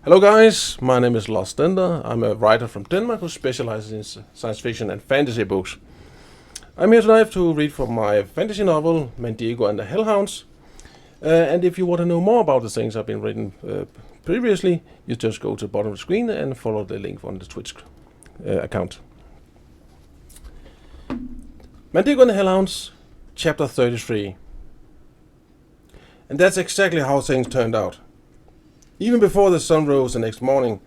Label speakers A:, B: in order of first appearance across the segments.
A: Hello guys, my name is Lars Stender. I'm a writer from Denmark who specializes in science fiction and fantasy books. I'm here tonight to read from my fantasy novel, Madigo and the Hounds. And if you want to know more about the things I've been written previously, you just go to the bottom of the screen and follow the link on the Twitch account. Madigo and the Hounds, Chapter 33. And that's exactly how things turned out. Even before the sun rose the next morning,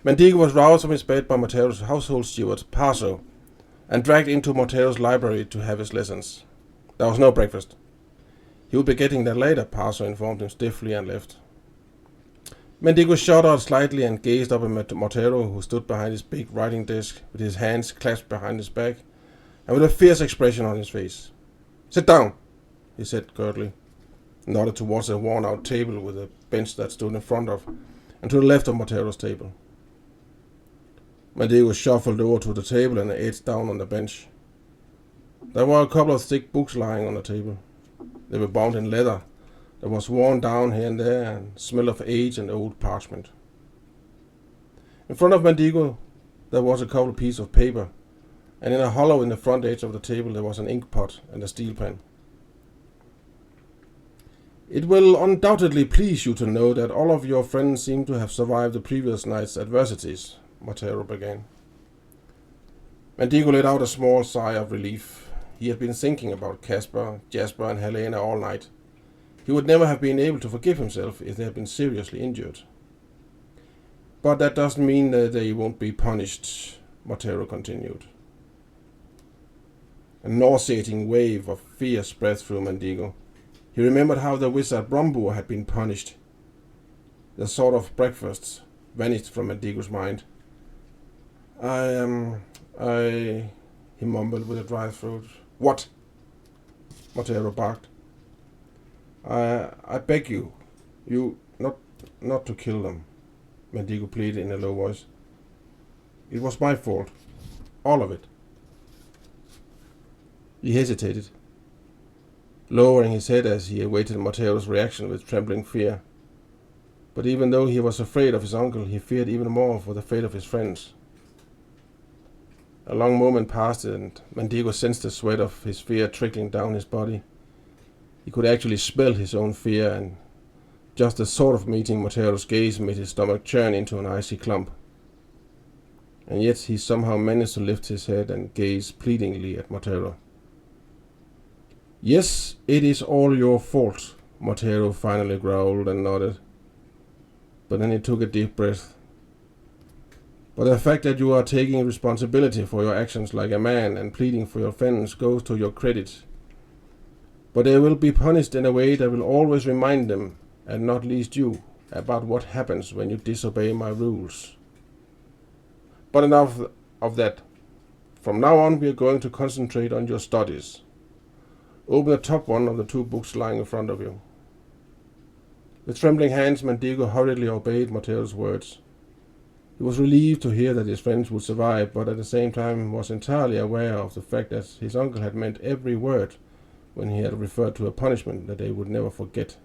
A: Madigo was roused from his bed by Montero's household steward, Parso, and dragged into Montero's library to have his lessons. There was no breakfast. He would be getting that later, Parso informed him stiffly and left. Madigo shuddered slightly and gazed up at Montero, who stood behind his big writing desk with his hands clasped behind his back and with a fierce expression on his face. "Sit down," he said curtly, and nodded towards a worn-out table with a bench that stood in front of, and to the left of Montero's table. Madigo shuffled over to the table and edged down on the bench. There were a couple of thick books lying on the table. They were bound in leather that was worn down here and there and smelled of age and old parchment. In front of Madigo there was a couple of pieces of paper, and in a hollow in the front edge of the table there was an ink pot and a steel pen. "It will undoubtedly please you to know that all of your friends seem to have survived the previous night's adversities," Montero began. Madigo let out a small sigh of relief. He had been thinking about Casper, Jasper, and Helena all night. He would never have been able to forgive himself if they had been seriously injured. "But that doesn't mean that they won't be punished," Montero continued. A nauseating wave of fear spread through Madigo. He remembered how the wizard Brombur had been punished. The sort of breakfasts vanished from Madigo's mind. He mumbled with a dry throat. "What?" Montero barked. I beg you, not to kill them," Madigo pleaded in a low voice. "It was my fault. All of it." He hesitated, lowering his head as he awaited Montero's reaction with trembling fear. But even though he was afraid of his uncle, he feared even more for the fate of his friends. A long moment passed, and Madigo sensed the sweat of his fear trickling down his body. He could actually smell his own fear, and just the thought of meeting Montero's gaze made his stomach churn into an icy clump. And yet he somehow managed to lift his head and gaze pleadingly at Montero. "Yes, it is all your fault," Montero finally growled and nodded. But then he took a deep breath. "But the fact that you are taking responsibility for your actions like a man and pleading for your friends goes to your credit. But they will be punished in a way that will always remind them, and not least you, about what happens when you disobey my rules. But enough of that. From now on we are going to concentrate on your studies. Open the top one of the two books lying in front of you." With trembling hands, Madigo hurriedly obeyed Montero's words. He was relieved to hear that his friends would survive, but at the same time was entirely aware of the fact that his uncle had meant every word when he had referred to a punishment that they would never forget.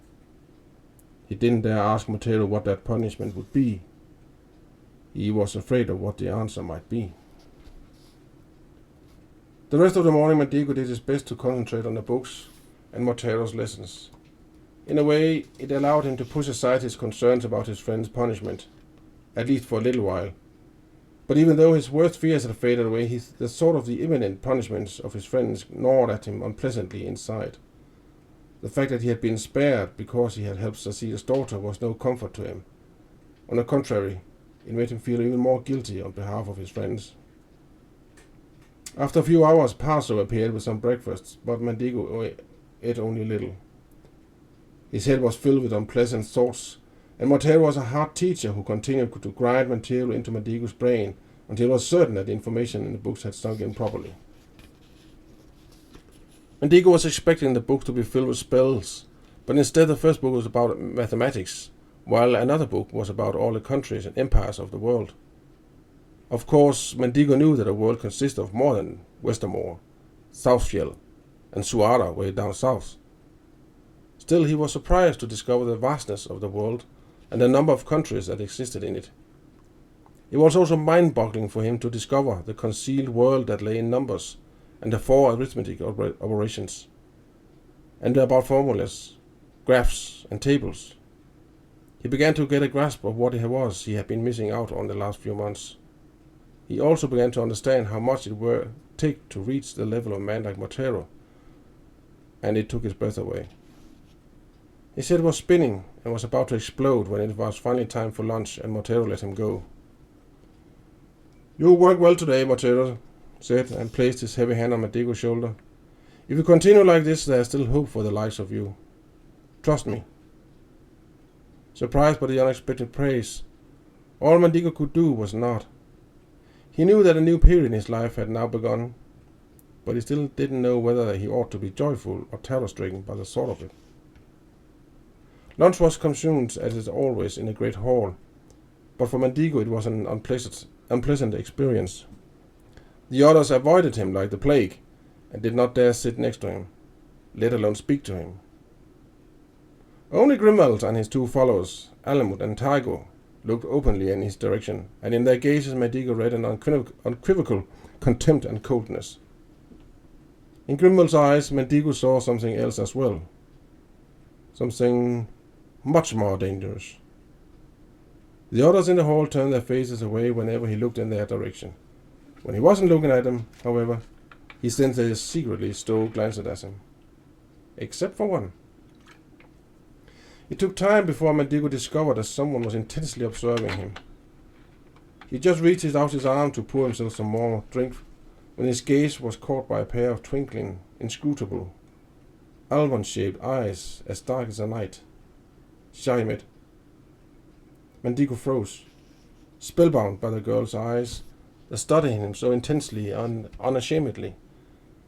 A: He didn't dare ask Montero what that punishment would be. He was afraid of what the answer might be. The rest of the morning, Madigo did his best to concentrate on the books and Montero's lessons. In a way, it allowed him to push aside his concerns about his friend's punishment, at least for a little while. But even though his worst fears had faded away, the thought of the imminent punishments of his friends gnawed at him unpleasantly inside. The fact that he had been spared because he had helped Cecile's daughter was no comfort to him. On the contrary, it made him feel even more guilty on behalf of his friends. After a few hours, Parso appeared with some breakfast, but Madigo ate only little. His head was filled with unpleasant thoughts, and Montero was a hard teacher who continued to grind material into Madigo's brain until he was certain that the information in the books had sunk in properly. Madigo was expecting the books to be filled with spells, but instead the first book was about mathematics, while another book was about all the countries and empires of the world. Of course, Madigo knew that the world consisted of more than Westermore, Southfield, and Suara way down south. Still, he was surprised to discover the vastness of the world and the number of countries that existed in it. It was also mind-boggling for him to discover the concealed world that lay in numbers and the 4 arithmetic operations, and about formulas, graphs, and tables. He began to get a grasp of what it was he had been missing out on the last few months. He also began to understand how much it would take to reach the level of a man like Montero, and it took his breath away. His head was spinning and was about to explode when it was finally time for lunch and Montero let him go. "You work well today," Montero said, and placed his heavy hand on Madigo's shoulder. "If you continue like this, there is still hope for the likes of you. Trust me." Surprised by the unexpected praise, all Madigo could do was nod. He knew that a new period in his life had now begun, but he still didn't know whether he ought to be joyful or terror-stricken by the thought of it. Lunch was consumed, as is always, in a great hall, but for Madigo it was an unpleasant experience. The others avoided him like the plague, and did not dare sit next to him, let alone speak to him. Only Grimwald and his 2 followers, Alamut and Tygo, looked openly in his direction, and in their gazes Madigo read an unequivocal contempt and coldness. In Grimwald's eyes, Madigo saw something else as well. Something much more dangerous. The others in the hall turned their faces away whenever he looked in their direction. When he wasn't looking at them, however, he sensed they secretly stole glances at him. Except for one. It took time before Madigo discovered that someone was intensely observing him. He just reached out his arm to pour himself some more drink when his gaze was caught by a pair of twinkling, inscrutable, almond-shaped eyes as dark as the night. Shaimet. Madigo froze, spellbound by the girl's eyes, that studied him so intensely and unashamedly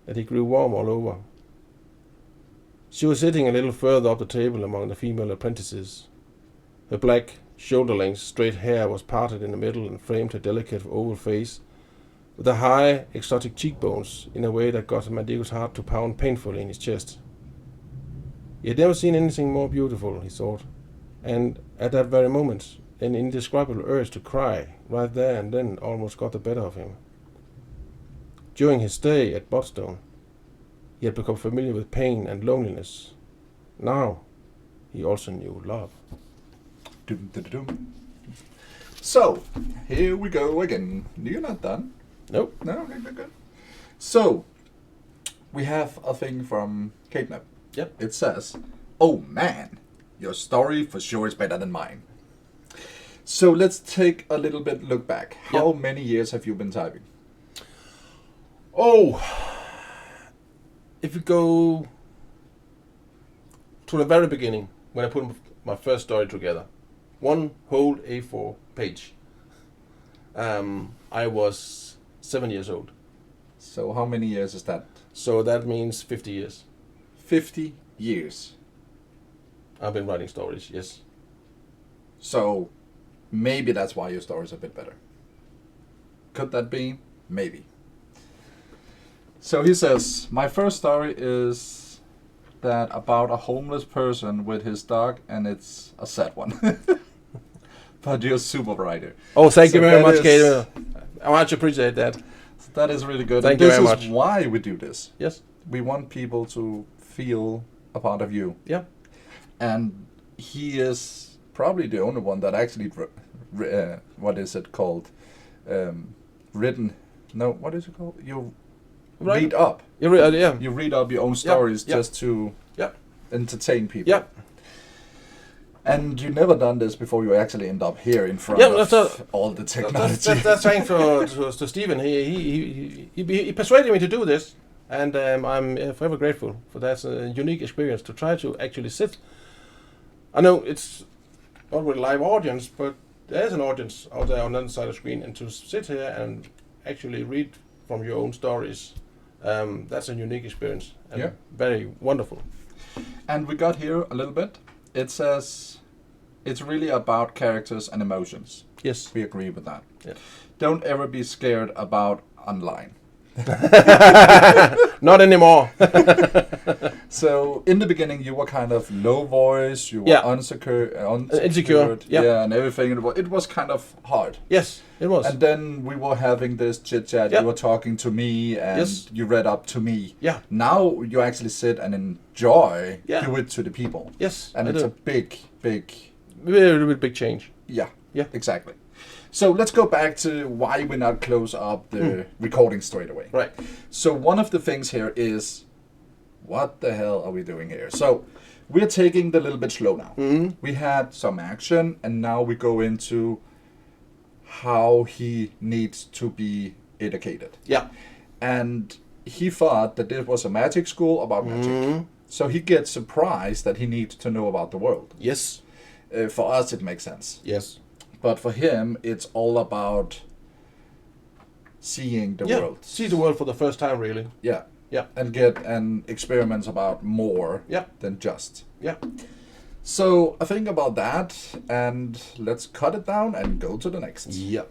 A: that he grew warm all over. She was sitting a little further up the table among the female apprentices. Her black, shoulder-length, straight hair was parted in the middle and framed her delicate oval face with the high, exotic cheekbones in a way that got Madigo's heart to pound painfully in his chest. He had never seen anything more beautiful, he thought, and at that very moment, an indescribable urge to cry, right there and then, almost got the better of him. During his stay at Bodstone, he had become familiar with pain and loneliness. Now, he also knew love.
B: So, here we go again. You're not done?
A: Nope.
B: No, okay, good. So, we have a thing from Kate.
A: Yep.
B: It says, "Oh man, your story for sure is better than mine." So let's take a little bit look back. How many years have you been typing?
A: Oh, if you go to the very beginning, when I put my first story together, one whole A4 page, I was 7 years old.
B: So how many years is that?
A: So that means 50 years.
B: 50 years.
A: I've been writing stories, yes.
B: So maybe that's why your story's a bit better. Could that be? Maybe. So he says, "My first story is that about a homeless person with his dog, and it's a sad one." But you're a super writer.
A: Oh, thank you very much, Kate. I much appreciate that.
B: So that is really good.
A: Thank you very much.
B: This is why we do this.
A: Yes.
B: We want people to feel a part of you.
A: Yeah.
B: And he is probably the only one that actually, what is it called? Written. No, what is it called? You read up.
A: You
B: read up your own stories just to entertain people.
A: Yeah.
B: And you never done this before you actually end up here in front of all the technology.
A: That's thanks to Stephen. He persuaded me to do this, and I'm forever grateful for that. It's a unique experience to try to actually sit. I know it's not with a live audience, but there's an audience out there on the other side of the screen, and to sit here and actually read from your own stories, that's a unique experience and very wonderful.
B: And we got here a little bit. It says it's really about characters and emotions.
A: Yes.
B: We agree with that.
A: Yeah.
B: Don't ever be scared about online.
A: Not anymore.
B: So in the beginning, you were kind of low voice. You were
A: Yeah.
B: insecure.
A: Yeah.
B: Yeah, and everything. It was kind of hard.
A: Yes, it was.
B: And then we were having this chit chat.
A: Yeah.
B: You were talking to me, and
A: Yes.
B: you read up to me.
A: Yeah.
B: Now you actually sit and enjoy.
A: Yeah.
B: Do it to the people.
A: Yes,
B: And
A: I
B: it's
A: do.
B: a big.
A: Very big change.
B: Yeah.
A: Yeah.
B: Exactly. So let's go back to why we not close up the recording straight away.
A: Right.
B: So one of the things here is, what the hell are we doing here? So we're taking the little bit slow now.
A: Mm-hmm.
B: We had some action, and now we go into how he needs to be educated.
A: Yeah.
B: And he thought that this was a magic school about magic.
A: Mm-hmm.
B: So he gets surprised that he needs to know about the world.
A: Yes.
B: For us, it makes sense.
A: Yes.
B: But for him, it's all about seeing the world.
A: See the world for the first time, really.
B: Yeah.
A: Yeah.
B: And get an experiments about more
A: Yeah.
B: than just.
A: Yeah.
B: So I think about that, and let's cut it down and go to the next.
A: Yeah.